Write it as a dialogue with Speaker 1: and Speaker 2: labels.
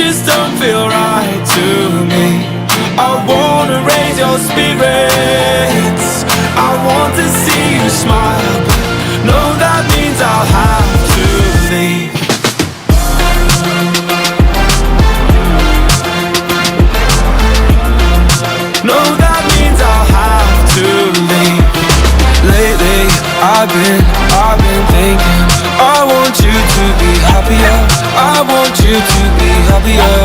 Speaker 1: just don't feel right to me. I wanna raise your spirits, I want to see you smile, but no, that means I'll have to leave. No, that means I'll have to leave. Lately, I've been thinking, I want you to be happier, I want you to be happier.